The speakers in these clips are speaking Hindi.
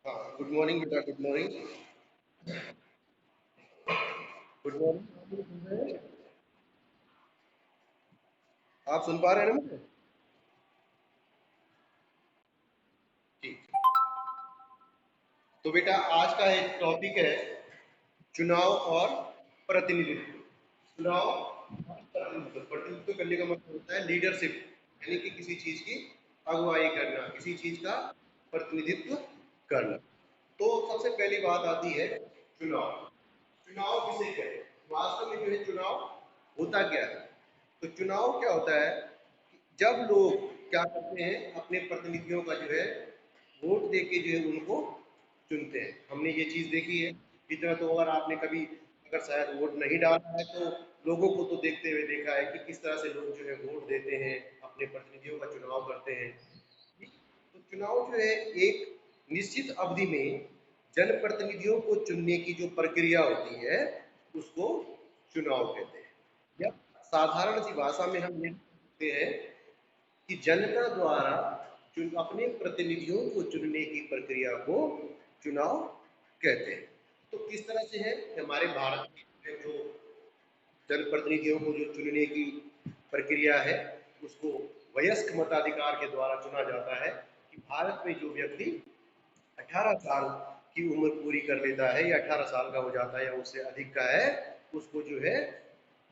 हाँ, गुड मॉर्निंग बेटा, गुड मॉर्निंग। Good morning. आप सुन पा रहे हैं ना मुझे? ठीक। तो बेटा आज का एक टॉपिक है चुनाव और प्रतिनिधित्व। चुनाव और प्रतिनिधित्व करने का मतलब होता है लीडरशिप, यानी कि किसी चीज की अगुवाई करना, किसी चीज का प्रतिनिधित्व करना। तो सबसे पहली बात आती है चुनाव। चुनाव किसे कहते हैं? वास्तव में जो है चुनाव होता क्या है? तो चुनाव क्या होता है कि जब लोग क्या करते हैं, अपने प्रतिनिधियों का जो है वोट दे के जो है उनको चुनते हैं। हमने ये चीज देखी है। इतना तो अगर आपने कभी अगर शायद वोट नहीं डाला है तो लोगों को तो देखते हुए देखा है कि किस तरह से लोग जो है वोट देते हैं, अपने प्रतिनिधियों का चुनाव करते हैं। तो चुनाव जो है एक निश्चित अवधि में जनप्रतिनिधियों को चुनने की जो प्रक्रिया होती है उसको चुनाव कहते हैं। या साधारण सी भाषा में हम ये कहते हैं कि जनता द्वारा अपने प्रतिनिधियों को चुनने की प्रक्रिया को चुनाव कहते हैं। तो किस तरह से है हमारे भारत में जो जनप्रतिनिधियों को जो चुनने की प्रक्रिया है उसको वयस्क मताधिकार के द्वारा चुना जाता है कि भारत में जो व्यक्ति 18 साल की उम्र पूरी कर लेता है या 18 साल का हो जाता है या उससे अधिक का है, उसको जो है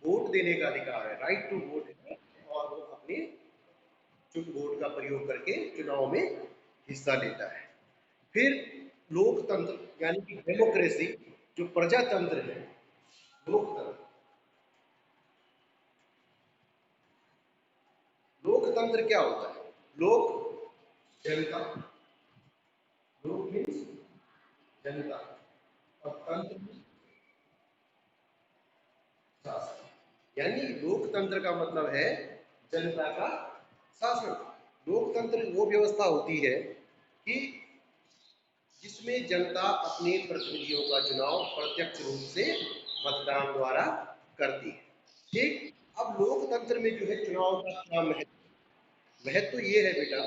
वोट देने का अधिकार है, राइट टू वोट है। और वो अपने चुन वोट का प्रयोग करके चुनाव में हिस्सा लेता है। फिर लोकतंत्र यानी कि डेमोक्रेसी, जो प्रजातंत्र है, लोकतंत्र। लोकतंत्र क्या होता है? लोक जनता, लोक मीन्स जनता, और तंत्र शासन। यानी लोकतंत्र का मतलब है जनता का शासन। लोकतंत्र वो व्यवस्था होती है कि जिसमें जनता अपने प्रतिनिधियों का चुनाव प्रत्यक्ष रूप से मतदान द्वारा करती है। ठीक। अब लोकतंत्र में जो है चुनाव का क्या महत्व? महत्व ये है बेटा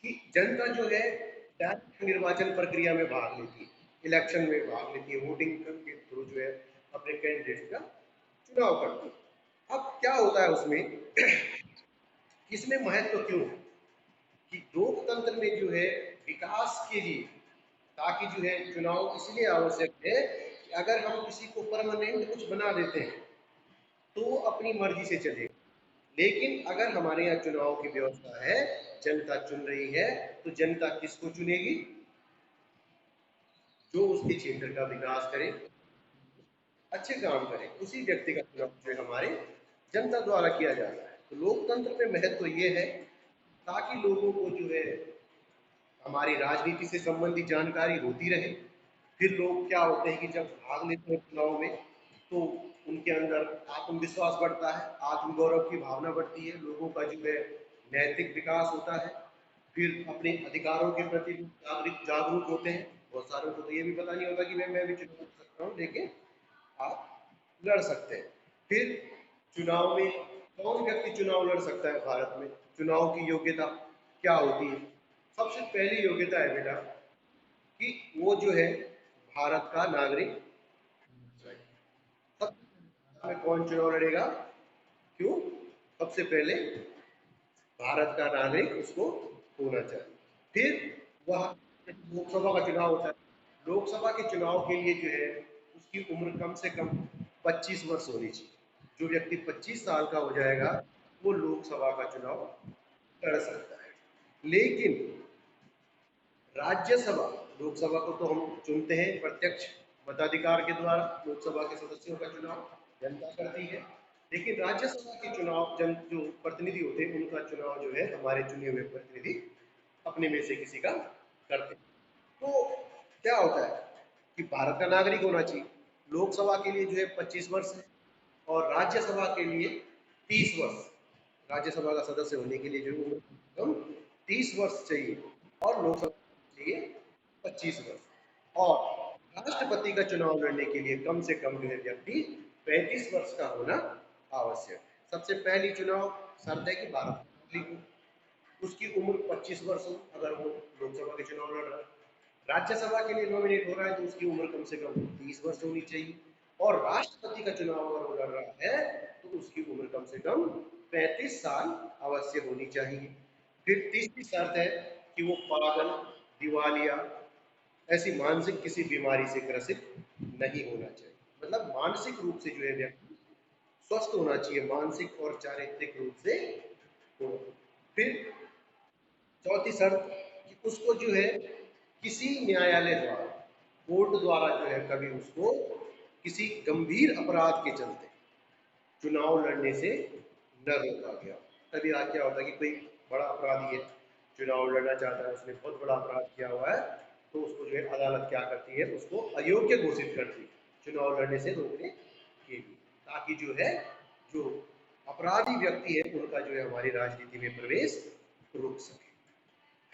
कि जनता जो है डायरेक्ट निर्वाचन प्रक्रिया में भाग लेती है, इलेक्शन में भाग लेती है, वोटिंग के थ्रू जो है अपने कैंडिडेट का चुनाव करती है। अब क्या होता है उसमें इसमें महत्व क्यों है कि लोकतंत्र में जो है विकास के लिए, ताकि जो है चुनाव इसलिए आवश्यक है कि अगर हम किसी को परमानेंट कुछ बना देते हैं तो वो अपनी मर्जी से चले। लेकिन अगर हमारे यहाँ चुनाव की व्यवस्था है, जनता चुन रही है, तो जनता किसको चुनेगी? जो उसके क्षेत्र का विकास करे, अच्छे काम करे, उसी व्यक्ति का चुनाव जो है हमारे जनता द्वारा किया जाता है। तो लोकतंत्र में महत्व तो ये है ताकि लोगों को जो है हमारी राजनीति से संबंधित जानकारी होती रहे। फिर लोग क्या होते हैं कि जब भाग लेते हैं चुनाव में तो उनके अंदर आत्मविश्वास बढ़ता है, आत्मगौरव की भावना बढ़ती है, लोगों का जो है नैतिक विकास होता है। फिर अपने अधिकारों के प्रति जागरूक जागरूक होते हैं। बहुत सारों को तो ये भी पता नहीं होता कि मैं भी चुनाव लड़ सकता हूँ, लेकिन आप लड़ सकते हैं। फिर चुनाव में कौन व्यक्ति चुनाव लड़ सकता है भारत में? चुनाव की योग्यता क्या होती है? सबसे पहली योग्यता है बेटा कि वो जो है भारत का नागरिक। सबसे में कौन चुनाव लड़ेगा? क्यों? सबसे पहले भारत का नागरिक उसको होना चाहिए। फिर वह लोकसभा का चुनाव होता है। लोकसभा के चुनाव के लिए जो है उसकी उम्र कम से कम 25 वर्ष होनी चाहिए। जो व्यक्ति 25 साल का हो जाएगा वो लोकसभा का चुनाव लड़ सकता है। लेकिन राज्यसभा, लोकसभा को तो हम चुनते हैं प्रत्यक्ष मताधिकार के द्वारा, लोकसभा के सदस्यों का चुनाव जनता करती है। लेकिन राज्यसभा के चुनाव जन जो प्रतिनिधि होते हैं उनका चुनाव जो है हमारे चुने हुए प्रतिनिधि अपने में से किसी का करते हैं। तो क्या होता है कि भारत का नागरिक होना चाहिए। लोकसभा के लिए जो है 25 वर्ष है और राज्यसभा के लिए 30 वर्ष। राज्यसभा का सदस्य होने के लिए जो उम्र कम 30 वर्ष चाहिए और लोकसभा चाहिए 25 वर्ष। और राष्ट्रपति का चुनाव लड़ने के लिए कम से कम जो है व्यक्ति 35 वर्ष का होना आवश्यक है। सबसे पहली चुनाव शर्त है कि भारत नागरिक हो, उसकी उम्र 25 वर्ष हो अगर वो लोकसभा के चुनाव लड़ रहा है। राज्यसभा के लिए नॉमिनेट हो रहा है तो उसकी उम्र कम से कम 30 वर्ष होनी चाहिए, और राष्ट्रपति का चुनाव अगर वो लड़ रहा है तो उसकी उम्र कम से कम 35 साल अवश्य होनी चाहिए। फिर तीसरी शर्त है कि वो पागल, दिवालिया, ऐसी मानसिक किसी बीमारी से ग्रसित नहीं होना चाहिए। मतलब मानसिक रूप से जो है व्यक्ति स्वस्थ होना चाहिए, मानसिक और चारित्रिक रूप से हो। फिर चौथी शर्त कि उसको जो है किसी न्यायालय द्वारा, कोर्ट द्वारा जो है कभी उसको किसी गंभीर अपराध के चलते चुनाव लड़ने से न रोका गया। तभी आज क्या होता है कि कोई बड़ा अपराधी है, चुनाव लड़ना चाहता है, उसने बहुत बड़ा अपराध किया हुआ है, तो उसको जो है अदालत क्या करती है, उसको अयोग्य घोषित करती है चुनाव लड़ने से रोकने के लिए, ताकि जो है जो अपराधी व्यक्ति है उनका जो है हमारी राजनीति में प्रवेश रुक सके।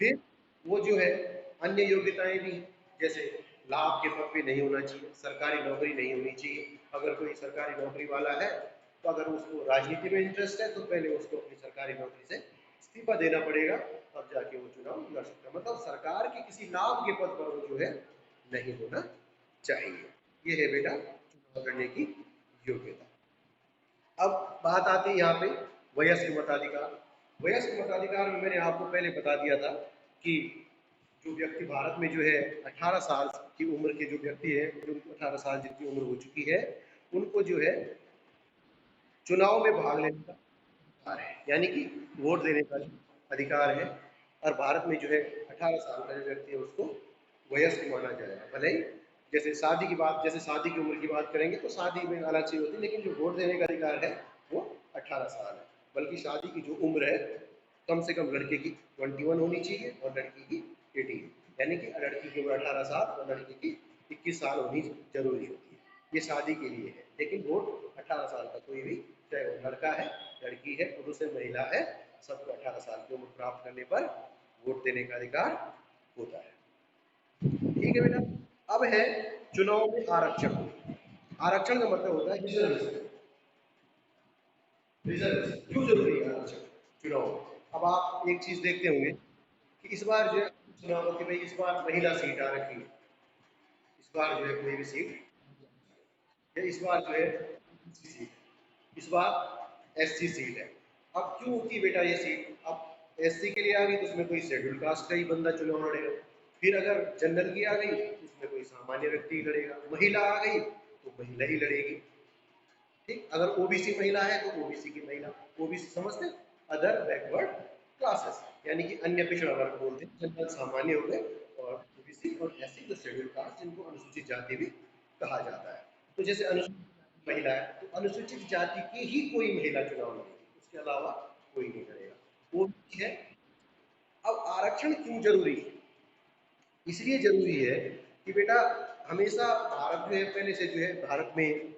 फिर वो जो है अन्य योग्यताएं भी हैं, जैसे लाभ के पद पे नहीं होना चाहिए, सरकारी नौकरी नहीं होनी चाहिए। अगर कोई सरकारी नौकरी वाला है तो अगर उसको राजनीति में इंटरेस्ट है तो पहले उसको अपनी सरकारी नौकरी से इस्तीफा देना पड़ेगा, तब जाके वो चुनाव लड़ सकता है। मतलब सरकार के किसी लाभ के पद पर वो जो है नहीं होना चाहिए। ये है बेटा चुनाव लड़ने की योग्यता। अब बात आती है यहाँ पे वयस्क मताधिकार। वयस्क मताधिकार में मैंने आपको पहले बता दिया था कि जो व्यक्ति भारत में जो है 18 साल की उम्र के जो व्यक्ति है, जो 18 साल जितनी उम्र हो चुकी है, उनको जो है चुनाव में भाग लेने का अधिकार है, यानी कि वोट देने का अधिकार है। और भारत में जो है 18 साल का जो व्यक्ति है उसको वयस्क माना जाएगा। भले ही जैसे शादी की बात, जैसे शादी की उम्र की बात करेंगे तो शादी में अलग चीज होती है, लेकिन जो वोट देने का अधिकार है वो 18 साल है। बल्कि शादी की जो उम्र है कम से कम लड़के की 21 होनी चाहिए और लड़की की 18, यानी कि लड़की की उम्र 18 साल और लड़की की 21 साल होनी जरूरी होती है। ये शादी के लिए है, लेकिन वोट 18 साल का कोई भी, चाहे वो लड़का है, लड़की है, पुरुष है, महिला है, सबको 18 साल की उम्र प्राप्त करने पर वोट देने का अधिकार होता है। ठीक है बेटा। अब है चुनाव में आरक्षण। आरक्षण का मतलब होता है रिजर्वेशन। रिजर्वेशन क्यों जरूरी है आरक्षण चुनाव में? अब आप एक चीज देखते होंगे कि इस बार जो है चुनाव में कि भाई इस बार महिला सीट आ रखी है, इस बार जो है कोई भी सीट, या इस बार जो है सीट, इस बार एससी सीट है। अब क्यों होती है बेटा ये सीट? अब एससी के लिए आ गई तो उसमें कोई शेड्यूल कास्ट का ही बंदा चुनाव लड़ेगा। फिर अगर जनरल की आ गई तो उसमें कोई सामान्य व्यक्ति ही लड़ेगा। महिला आ गई तो महिला ही लड़ेगी। ठीक, अगर ओबीसी महिला है तो ओबीसी की महिला, ओबीसी समझते, अदर बैकवर्ड क्लासेस, यानी कि अन्य पिछड़ा वर्ग बोलते हैं, जनरल सामान्य हो गए, और ओबीसी और एससी जो शेड्यूल कास्ट, जिनको अनुसूचित जाति भी कहा जाता है। तो जैसे अनुसूचित महिला है तो अनुसूचित जाति की ही कोई महिला चुनाव लड़ेगी, उसके अलावा कोई नहीं लड़ेगा, वो भी है। अब आरक्षण क्यों जरूरी है? इसलिए जरूरी है कि बेटा हमेशा भारत जो है पहले से जो है भारत में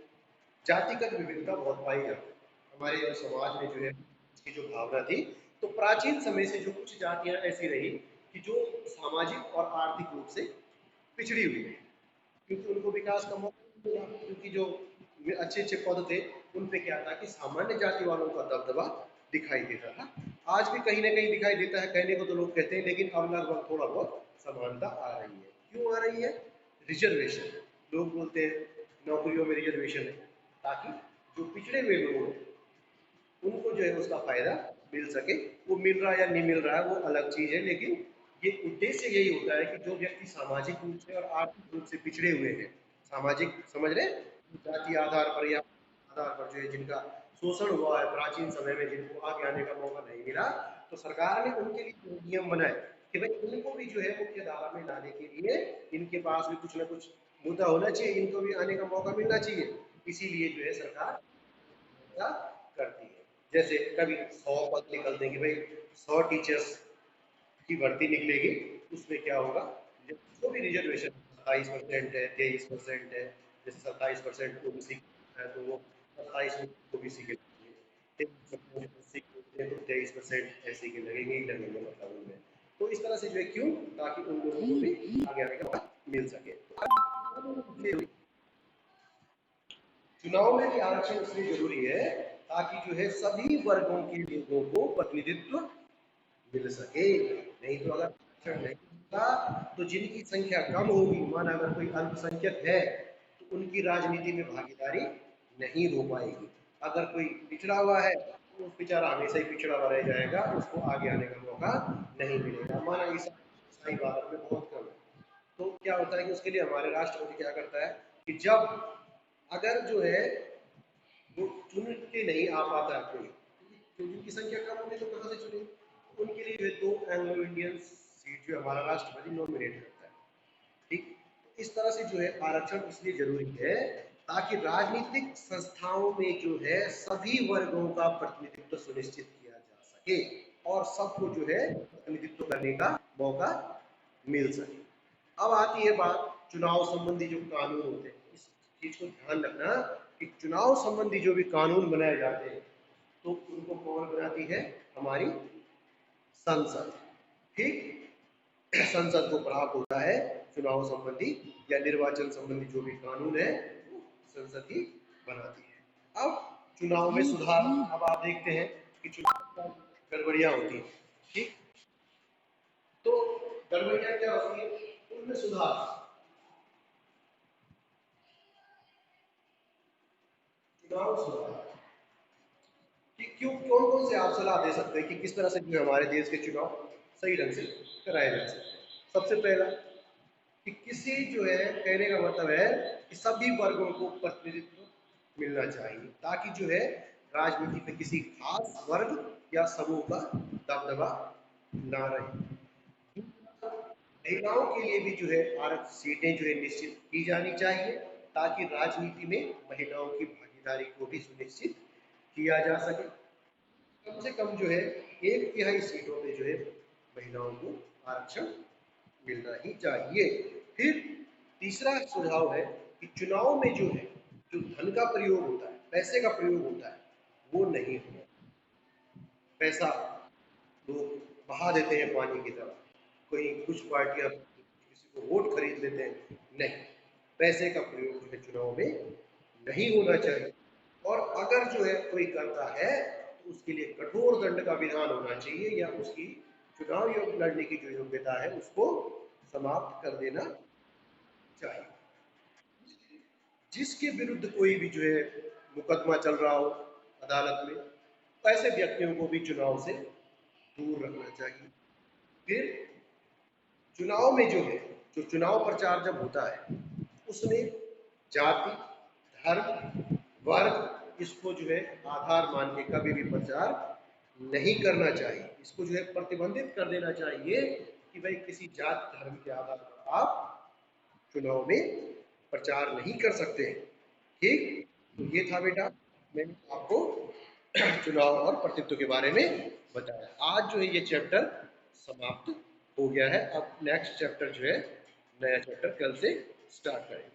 जातिगत विविधता बहुत पाई जाती है। हमारे जो समाज में जो है इसकी जो भावना थी, तो प्राचीन समय से जो कुछ जातियां ऐसी रही कि जो सामाजिक और आर्थिक रूप से पिछड़ी हुई है, क्योंकि उनको विकास का मौका नहीं मिला, क्योंकि जो अच्छे अच्छे पद थे उन पे क्या था कि सामान्य जाति वालों का दबदबा दिखाई देता था। आज भी कहीं ना कहीं दिखाई देता है, कहने को तो लोग कहते हैं, लेकिन अब लगभग थोड़ा बहुत समानता आ रही है। क्यों आ रही है? रिजर्वेशन, लोग बोलते हैं नौकरियों में रिजर्वेशन है, ताकि जो पिछड़े हुए लोग हैं उनको जो है उसका फायदा मिल सके। वो मिल रहा है या नहीं मिल रहा है वो अलग चीज है, लेकिन ये उद्देश्य यही होता है कि जो व्यक्ति सामाजिक रूप से और आर्थिक रूप से पिछड़े हुए हैं, सामाजिक समझ रहे, जाति आधार पर या आधार पर जो है जिनका शोषण हुआ है प्राचीन समय में, जिनको आगे आने का मौका नहीं मिला, तो सरकार ने उनके लिए नियम बनाए कि भाई इनको भी जो है मुख्य धारा में लाने के लिए इनके पास भी कुछ ना कुछ मुद्दा होना चाहिए, इनको भी आने का मौका मिलना चाहिए। इसीलिए जो है सरकार ऐसा करती है। जैसे कभी 100 पद निकल देंगे भाई, 100 टीचर्स की भर्ती निकलेगी, उसमें क्या होगा, जो भी रिजर्वेशन 27% है, 23% है, जैसे 27% ओबीसी है तो वो 27 ओबीसी के लगेंगे, 23% एससी के लगेंगे ही लगेंगे, मतलब उनमें। तो इस तरह से जो है क्यों, ताकि उन लोगों को भी आगे आने का मौका मिल सके। चुनाव में भी आरक्षण इसलिए जरूरी है ताकि जो है सभी वर्गों के लोगों को प्रतिनिधित्व मिल सके। नहीं तो अगर आरक्षण नहीं होगा तो जिनकी संख्या कम होगी, माना अगर कोई अल्पसंख्यक है तो उनकी राजनीति में भागीदारी नहीं हो पाएगी। अगर कोई पिछड़ा हुआ है तो उस बेचारा हमेशा ही पिछड़ा हुआ रह जाएगा, उसको आगे आने का मौका नहीं मिलेगा। माना ईसाई भारत में बहुत कम है, तो क्या होता है कि उसके लिए हमारे राष्ट्रपति क्या करता है कि जब अगर जो है वो चुन के नहीं आ पाता है कोई, तो जिनकी संख्या कम होगी तो कहाँ से चुनेंगे, उनके लिए जो 2 एंग्लो इंडियन सीट जो हमारा राष्ट्रपति नॉमिनेट करता है। ठीक, इस तरह से जो है आरक्षण इसलिए जरूरी है ताकि राजनीतिक संस्थाओं में जो है सभी वर्गों का प्रतिनिधित्व सुनिश्चित किया जा सके और सबको जो है प्रतिनिधित्व करने का मौका मिल सके। अब आती है बात चुनाव संबंधी जो कानून होते हैं, इस चीज को ध्यान रखना कि चुनाव संबंधी जो भी कानून बनाए जाते हैं तो उनको कौन बनाती है, हमारी संसद। ठीक, संसद को प्राप्त होता है चुनाव संबंधी या निर्वाचन संबंधी जो भी कानून है वो संसद ही बनाती है। अब चुनाव में सुधार, अब आप देखते हैं कि चुनाव में गड़बड़ियां होती हैं। ठीक, तो गड़बड़ियां क्या होती है, उनमें सुधार, चुनाव सुधार कि क्यों, कौन कौन से आप सलाह दे सकते हैं कि किस तरह से जो हमारे देश के चुनाव सही ढंग से कराए जा सकते हैं। सबसे पहला कि किसी जो है, कहने का मतलब है कि सभी वर्गों को प्रतिनिधित्व मिलना चाहिए ताकि जो है राजनीति में किसी खास वर्ग या समूह का दबदबा ना रहे। महिलाओं के लिए भी जो है आरक्षित सीटें जो है निश्चित की जानी चाहिए ताकि राजनीति में महिलाओं की भागीदारी को भी सुनिश्चित किया जा सके। कम से कम जो है 1/3 सीटों पे जो है महिलाओं को आरक्षण मिलना ही चाहिए। फिर तीसरा सुझाव है कि चुनाव में जो है जो धन का प्रयोग होता है, पैसे का प्रयोग होता है, वो नहीं होना। पैसा लोग बहा देते हैं पानी की तरह, कोई कुछ पार्टियां किसी को वोट खरीद लेते हैं, नहीं, पैसे का प्रयोग जो है चुनाव में नहीं होना चाहिए। और अगर जो है कोई करता है तो उसके लिए कठोर दंड का विधान होना चाहिए या उसकी चुनाव योग लड़ने की जो योग्यता है उसको समाप्त कर देना चाहिए। जिसके विरुद्ध कोई भी जो है मुकदमा चल रहा हो अदालत में, तो ऐसे व्यक्तियों को भी चुनाव से दूर रखना चाहिए। फिर चुनाव में जो है, जो चुनाव प्रचार जब होता है उसमें जाति, धर्म, वर्ग इसको जो है आधार मान के कभी भी प्रचार नहीं करना चाहिए। इसको जो है प्रतिबंधित कर देना चाहिए कि भाई किसी जाति धर्म के आधार पर आप चुनाव में प्रचार नहीं कर सकते हैं। ठीक, तो ये था बेटा, मैंने आपको चुनाव और प्रतिनिधित्व के बारे में बताया। आज जो है ये चैप्टर समाप्त हो गया है। अब नेक्स्ट चैप्टर जो है, नया चैप्टर कल से स्टार्ट करेंगे।